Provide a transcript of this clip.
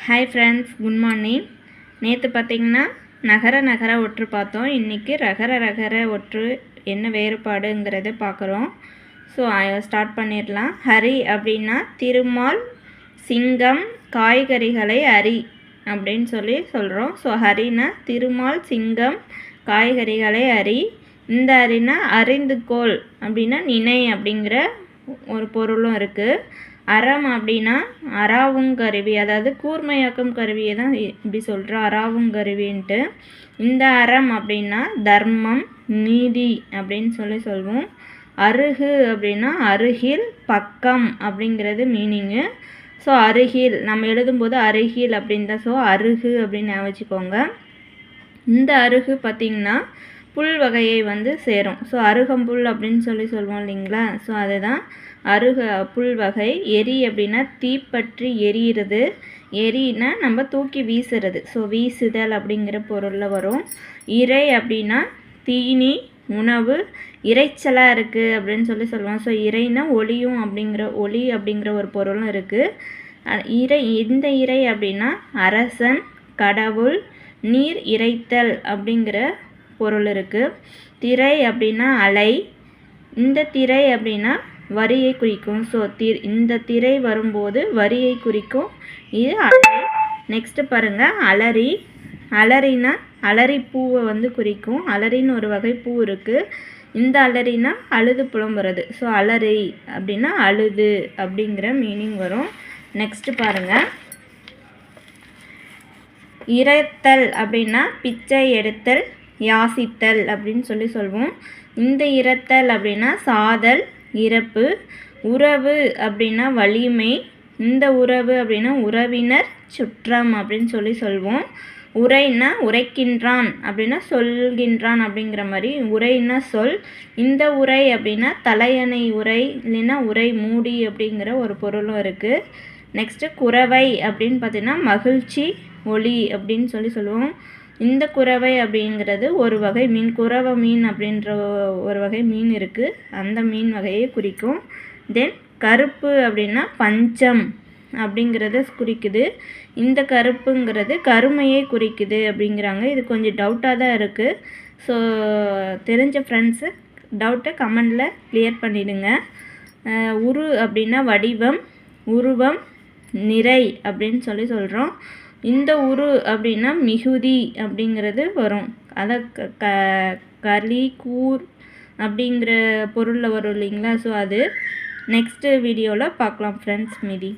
Hi friends, good morning. நேற்று பார்த்தீங்கன்னா நகர ஒற்று பார்த்தோம். இன்றைக்கி ரகர ஒற்று என்ன வேறுபாடுங்கிறத பார்க்குறோம். ஸோ ஸ்டார்ட் பண்ணிடலாம். ஹரி அப்படின்னா திருமால், சிங்கம், காய்கறிகளை அரி அப்படின்னு சொல்கிறோம். ஸோ ஹரினா திருமால், சிங்கம், காய்கறிகளை அரி. இந்த அரினா அறிந்துகோள் அப்படின்னா நினை அப்படிங்கிற ஒரு பொருளும் இருக்குது. அறம் அப்படின்னா அராவுங்கருவி, அதாவது கூர்மையாக்கும் கருவியை தான் இப்படி சொல்கிறோம், அராவுங்கருவின்ட்டு. இந்த அறம் அப்படின்னா தர்மம், நீதி அப்படின்னு சொல்லுவோம். அருகு அப்படின்னா அருகில், பக்கம் அப்படிங்கிறது மீனிங்கு. ஸோ அருகில் நம்ம எழுதும்போது அருகில் அப்படின்னு தான். ஸோ அருகு அப்படின்னு வச்சுக்கோங்க. இந்த அருகு பார்த்திங்கன்னா புல் வகையை சேரும். ஸோ அருகம்புல் அப்படின்னு சொல்லுவோம் இல்லைங்களா. ஸோ அதுதான் புல் வகை. எரி அப்படின்னா தீப்பற்றி எரியிறது. எரினா நம்ம தூக்கி வீசுறது. ஸோ வீசுதல் அப்படிங்கிற பொருளில் வரும். இறை அப்படின்னா தீனி, உணவு. இறைச்சலாக இருக்குது அப்படின்னு சொல்லுவோம். ஸோ இறைனா ஒளியும் ஒளி அப்படிங்கிற ஒரு பொருளும் இருக்குது. இந்த இறை அப்படின்னா அரசன், கடவுள், நீர் இறைத்தல் அப்படிங்கிற பொருள் இருக்குது. திரை அப்படின்னா அலை. இந்த திரை அப்படின்னா வரியை குறிக்கும். ஸோ இந்த திரை வரும்போது வரியை குறிக்கும். இது அலை. நெக்ஸ்ட்டு பாருங்கள், அலரி. அலரினா அலரி பூவை குறிக்கும். அலரின்னு ஒரு வகை பூ இருக்குது. இந்த அலரினா அழுது புலம்புறது. ஸோ அலரி அப்படின்னா அழுது அப்படிங்கிற மீனிங் வரும். நெக்ஸ்ட்டு பாருங்கள், இறைத்தல் அப்படின்னா பிச்சை எடுத்தல், யாசித்தல் அப்படின்னு சொல்லுவோம். இந்த இறத்தல் அப்படின்னா சாதல், இறப்பு. உறவு அப்படின்னா வலிமை. இந்த உறவு அப்படின்னா உறவினர், சுற்றம் அப்படின்னு சொல்லுவோம். உரைன்னா உரைக்கின்றான் அப்படின்னா சொல்கின்றான் அப்படிங்கிற மாதிரி. உரைன்னா சொல். இந்த உரை அப்படின்னா தலையணை உரை, இல்லைன்னா உரை மூடி அப்படிங்கிற ஒரு பொருளும் இருக்குது. நெக்ஸ்ட்டு குறவை அப்படின்னு பார்த்தீங்கன்னா மகிழ்ச்சி, ஒளி அப்படின்னு சொல்லுவோம். இந்த குறவை அப்படிங்கிறது ஒரு வகை மீன். குறவை மீன் அப்படின்ற ஒரு வகை மீன் இருக்குது. அந்த மீன் வகையை குறிக்கும். தென் கருப்பு அப்படின்னா பஞ்சம் அப்படிங்கிறத குறிக்குது. இந்த கருப்புங்கிறது கருமையை குறிக்குது அப்படிங்கிறாங்க. இது கொஞ்சம் டவுட்டாக தான் இருக்குது. ஸோ தெரிஞ்ச ஃப்ரெண்ட்ஸு டவுட்டை கமெண்டில் கிளியர் பண்ணிவிடுங்க. உரு அப்படின்னா வடிவம், உருவம், நிறை அப்படின்னு சொல்கிறோம். இந்த உரு அப்படின்னா மிகுதி அப்படிங்கிறது வரும். அதை களி, கூர் அப்படிங்கிற பொருளில் வரும் இல்லைங்களா. ஸோ அது நெக்ஸ்ட்டு வீடியோவில் பார்க்கலாம் ஃப்ரெண்ட்ஸ். மீதி